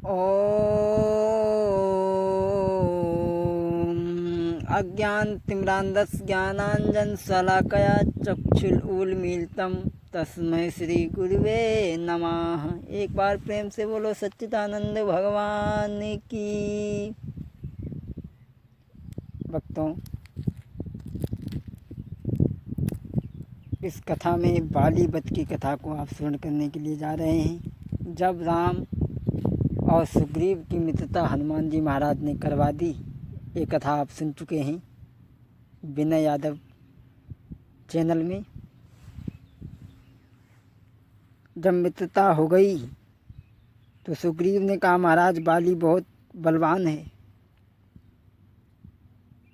ॐ अज्ञानतिमिरान्धस्य ज्ञानाञ्जनशलाकया चक्षुरुन्मीलितं तस्मै श्री गुरुवे नमः। एक बार प्रेम से बोलो सच्चिदानंद भगवान की। भक्तों, इस कथा में बाली वध की कथा को आप श्रवण करने के लिए जा रहे हैं। जब राम और सुग्रीव की मित्रता हनुमान जी महाराज ने करवा दी, ये कथा आप सुन चुके हैं विनय यादव चैनल में। जब मित्रता हो गई तो सुग्रीव ने कहा, महाराज बाली बहुत बलवान है।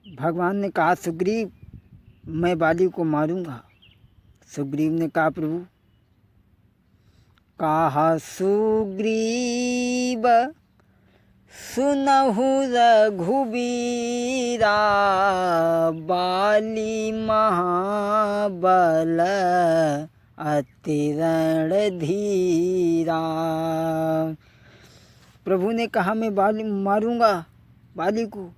भगवान ने कहा, सुग्रीव मैं बाली को मारूंगा। सुग्रीव ने कहा, प्रभु। कहा सुग्रीव सुनहु रघुबीरा, बाली महाबल अति रणधीरा। प्रभु ने कहा, मैं बाली मारूंगा बाली को।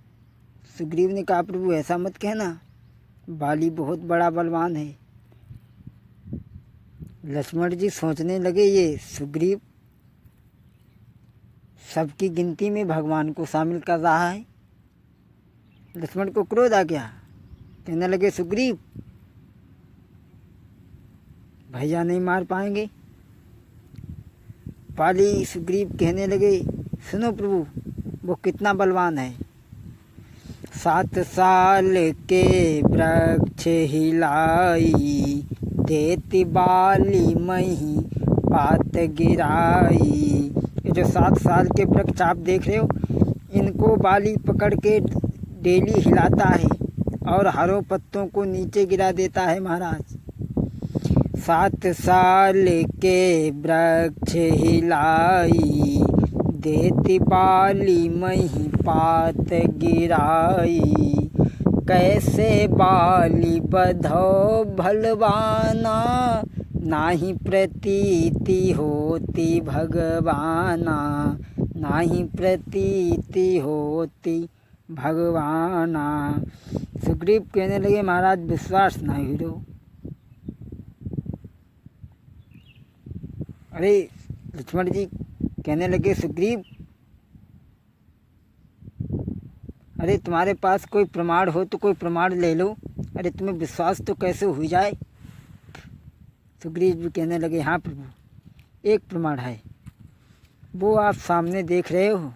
सुग्रीव ने कहा, प्रभु ऐसा मत कहना, बाली बहुत बड़ा बलवान है। लक्ष्मण जी सोचने लगे, ये सुग्रीव सबकी गिनती में भगवान को शामिल कर रहा है। लक्ष्मण को क्रोध आ गया, कहने लगे, सुग्रीव भैया नहीं मार पाएंगे। बाली सुग्रीव कहने लगे, सुनो प्रभु वो कितना बलवान है। 7 साल के वृक्ष हिलाई, देती बाली मही पात गिराई। ये जो 7 साल के वृक्ष आप देख रहे हो, इनको बाली पकड़ के डेली हिलाता है और हरों पत्तों को नीचे गिरा देता है महाराज। 7 साल के वृक्ष हिलाई, देती बाली मही पात गिराई। कैसे बाली बधो भलवाना, नाही प्रतीति होती भगवाना, नाही प्रतीति होती भगवाना। सुग्रीव कहने लगे, महाराज विश्वास नहीं हो। अरे लक्ष्मण जी कहने लगे, सुग्रीव अरे तुम्हारे पास कोई प्रमाण हो तो कोई प्रमाण ले लो। अरे तुम्हें विश्वास तो कैसे हो जाए। सुग्रीव भी कहने लगे, हाँ प्रभु एक प्रमाण है, वो आप सामने देख रहे हो।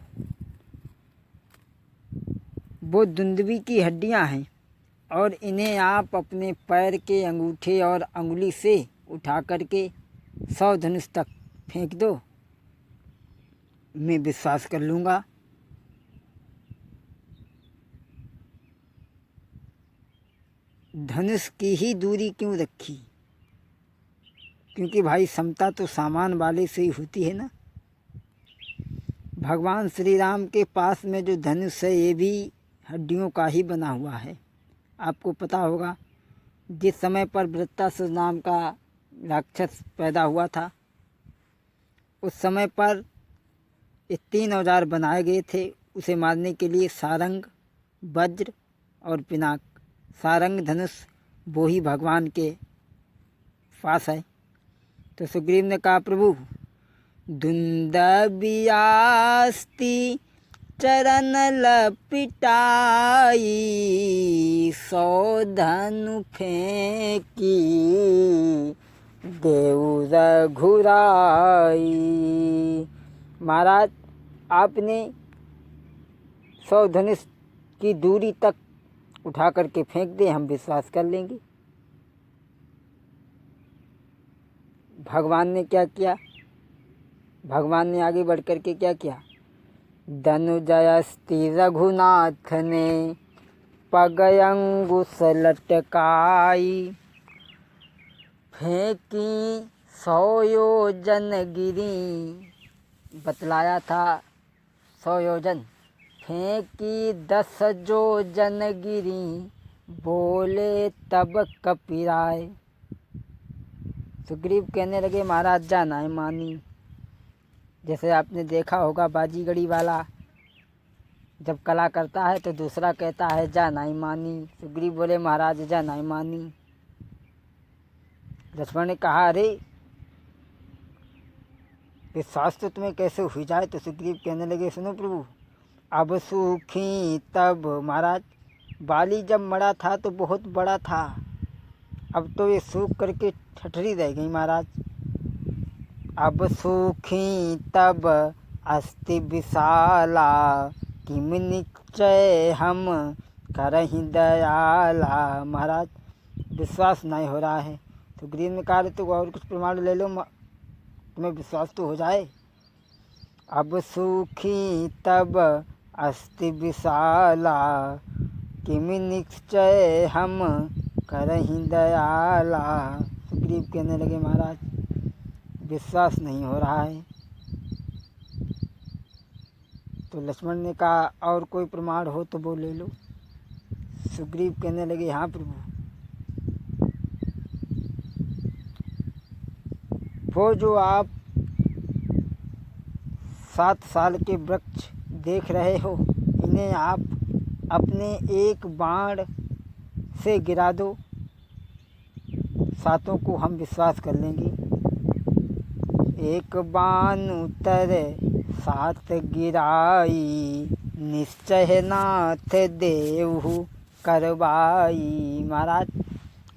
वो दुंदुभी की हड्डियां हैं और इन्हें आप अपने पैर के अंगूठे और अंगुली से उठा करके 100 धनुष तक फेंक दो, मैं विश्वास कर लूँगा। धनुष की ही दूरी क्यों रखी? क्योंकि भाई समता तो सामान वाले से ही होती है ना। भगवान श्री राम के पास में जो धनुष है, ये भी हड्डियों का ही बना हुआ है। आपको पता होगा, जिस समय पर वृत्तासुर नाम का राक्षस पैदा हुआ था, उस समय पर ये 3 औजार बनाए गए थे उसे मारने के लिए, सारंग, वज्र और पिनाक। सारंग धनुष वो ही भगवान के पास है। तो सुग्रीव ने कहा, प्रभु दुंदुभियास्ति चरण लपिटाई, 100 धनु फेंकी देऊ रघुराई। महाराज आपने 100 धनुष की दूरी तक उठा करके फेंक दे, हम विश्वास कर लेंगे। भगवान ने क्या किया? भगवान ने आगे बढ़ करके क्या किया? धनुजयस्ति रघुनाथ ने पग अंगुश लटकाई, फेंकी 100 योजन गिरी। बतलाया था 100 योजन, फेंकी 10 योजन गिरी, बोले तब कपिराए। सुग्रीव कहने लगे, महाराज जाना है मानी। जैसे आपने देखा होगा बाजीगरी वाला जब कला करता है तो दूसरा कहता है जा नहीं मानी। सुग्रीव बोले महाराज जा नहीं मानी। लक्ष्मण ने कहा अरे विश्वास तो तुम्हें कैसे हो जाए। तो सुग्रीव कहने लगे सुनो प्रभु, अब सूखी तब महाराज बाली जब मरा था तो बहुत बड़ा था, अब तो ये सूख करके ठठरी रह गई महाराज। अब सूखी तब अस्ति विशाला, किम निश्चय हम करहि दयाला। महाराज विश्वास नहीं हो रहा है। तो सुग्रीव ने कहा तो और कुछ प्रमाण ले लो, तुम्हें विश्वास तो हो जाए। अब सूखी तब अस्ति विशाला, किम निश्चय हम करहि दयाला। सुग्रीव कहने लगे महाराज विश्वास नहीं हो रहा है। तो लक्ष्मण ने कहा और कोई प्रमाण हो तो वो ले लो। सुग्रीव कहने लगे हाँ प्रभु, वो जो आप 7 साल के वृक्ष देख रहे हो, इन्हें आप अपने एक बाण से गिरा दो, सातों को हम विश्वास कर लेंगे। एक बाण उतर 7 गिराई, निश्चय नाथ देवहु करवाई। महाराज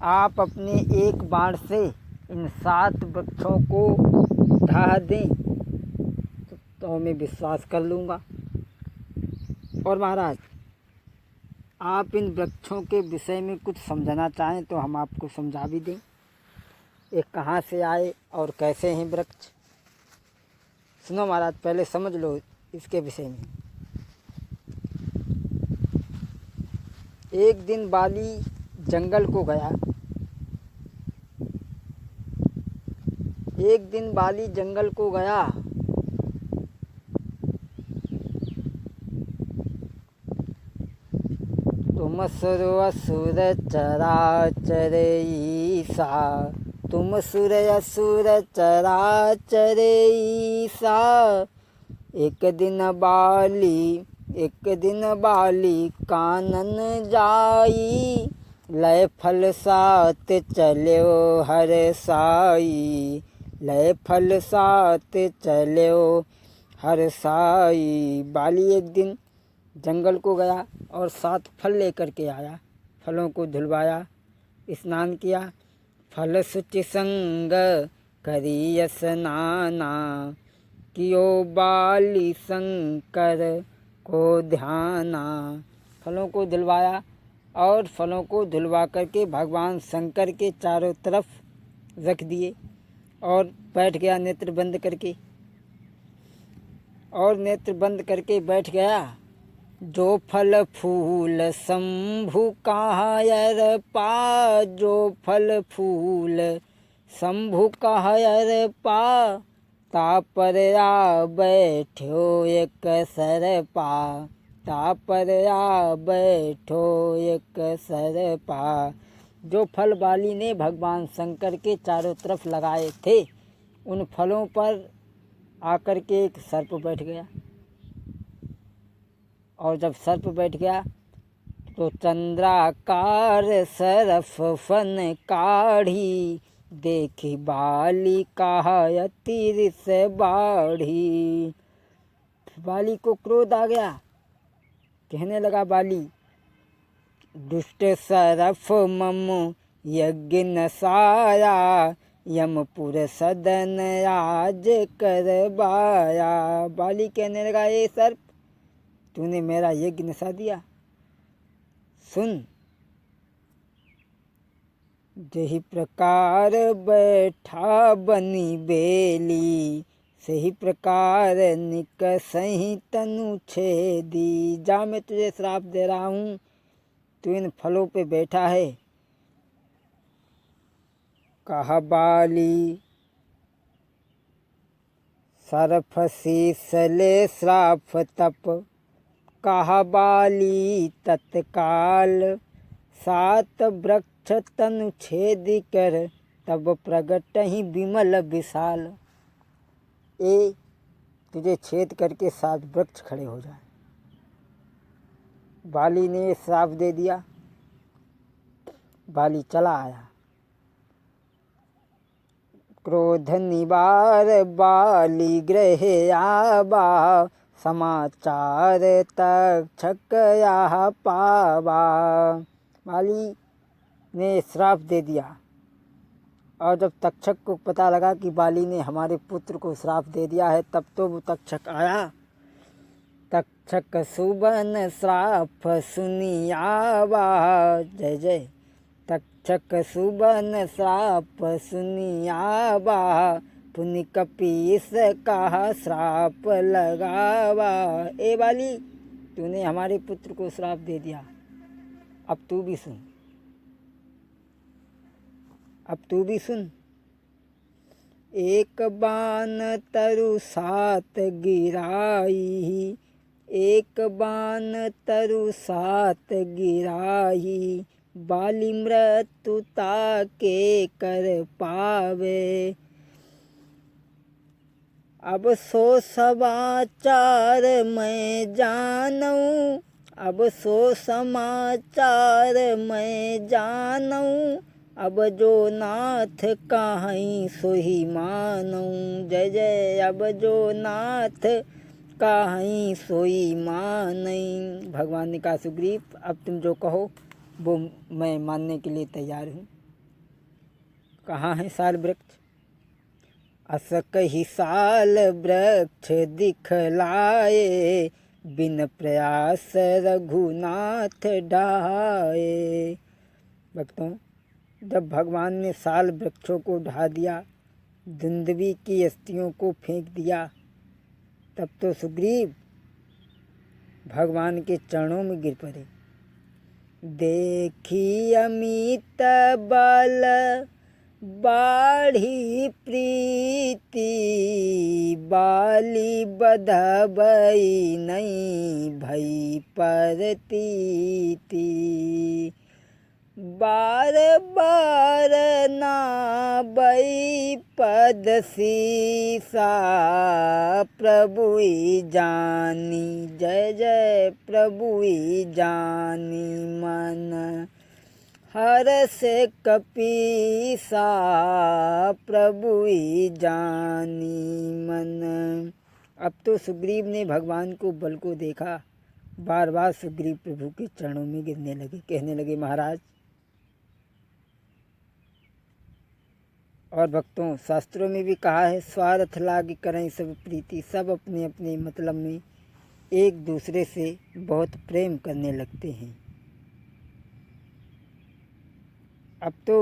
आप अपने एक बाण से इन 7 वृक्षों को ढा दें तो मैं विश्वास कर लूँगा। और महाराज आप इन वृक्षों के विषय में कुछ समझना चाहें तो हम आपको समझा भी दें, ये कहाँ से आए और कैसे हैं वृक्ष। सुनो महाराज पहले समझ लो इसके विषय में। एक दिन बाली जंगल को गया। एक दिन बाली जंगल को गया। तुम सुर असुर चराचर ईसा, तुम सुर असुर चराचर ईसा। एक दिन बाली कानन जाई, लय फल सात चल्यो हर साई। लय फल सात चल्यो हर साई। बाली एक दिन जंगल को गया और 7 फल लेकर के आया। फलों को धुलवाया, स्नान किया, फल सुचि संग करी स्नाना। कियो बाली शंकर को ध्याना। फलों को धुलवाया और फलों को धुलवा करके भगवान शंकर के चारों तरफ रख दिए और बैठ गया नेत्र बंद करके। और नेत्र बंद करके बैठ गया। जो फल फूल शंभु कायर पा, जो फल फूल शंभु कायर पा। तापर आ बैठो एक सर पा, तापर आ बैठो एक सर पा। जो फल बाली ने भगवान शंकर के चारों तरफ लगाए थे, उन फलों पर आकर के एक सर्प बैठ गया। और जब सर्प बैठ गया तो चंद्राकार सरफ फन काढ़ी। देखी बाली कहा अतिरिस बाढ़ी। बाली को क्रोध आ गया। कहने लगा बाली, दुष्ट सरफ मम यज्ञ नसाया। यमपुर सदन आज करवाया। बाली कहने लगा ये सर्प, तूने मेरा यज्ञ नसा दिया। सुन, जही प्रकार बैठा बनी बेली, सही प्रकार निकसहि तनु छेदी। जा मैं तुझे श्राप दे रहा हूँ, तू इन फलों पे बैठा है। कहा बाली सरफ शीसले श्राप तप। कहा बाली तत्काल 7 वृक्ष तनु छेद कर। तब प्रगट ही विमल विशाल। ए तुझे छेद करके 7 वृक्ष खड़े हो जाए। बाली ने श्राप दे दिया। बाली चला आया। क्रोध निवार बाली गृह आवा, समाचार तक्षक यह पावा। बाली ने श्राप दे दिया और जब तक्षक को पता लगा कि बाली ने हमारे पुत्र को श्राप दे दिया है, तब तो वो तक्षक आया। तक्षक सुबन श्राप सुनी आवा, जय जय। तक्षक सुबन श्राप सुनी आवा, पुनि कपीस का श्राप लगावा। ए बाली, तूने हमारे पुत्र को श्राप दे दिया, अब तू भी सुन। अब तू भी सुन। एक बाण तरु 7 गिराई, एक बाण तरु 7 गिराई, बाली मृत्यु ताके कर पावे। अब सो समाचार मैं जानूं, अब सो समाचार मैं जानूं, अब जो नाथ काहीं सोही मानूं। जय जय। अब जो नाथ काहीं सोई मानई। भगवान ने कहा, सुग्रीव, अब तुम जो कहो वो मैं मानने के लिए तैयार हूँ। कहाँ है साल वृक्ष? अस कही साल वृक्ष दिखलाए, बिन प्रयास रघुनाथ ढाए। भक्तों, जब भगवान ने साल वृक्षों को ढा दिया, दुंदुभी की अस्थियों को फेंक दिया, तब तो सुग्रीव भगवान के चरणों में गिर पड़े। देखी अमित बल बाढ़ी प्रीति, बाली बधबई नहीं भई परतीति। बार बार नाबई पद सीसा, प्रभुई जानी। जय जय। प्रभुई जानी मन हर्ष कपीसा, प्रभुई जानी मन। अब तो सुग्रीव ने भगवान को बल को देखा। बार बार सुग्रीव प्रभु के चरणों में गिरने लगे, कहने लगे, महाराज। और भक्तों, शास्त्रों में भी कहा है, स्वार्थ लाग करें सब प्रीति। सब अपने अपने मतलब में एक दूसरे से बहुत प्रेम करने लगते हैं। अब तो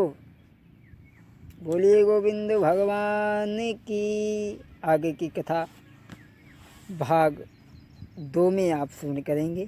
बोलिए गोविंद भगवान की। आगे की कथा भाग 2 में आप सुन करेंगे।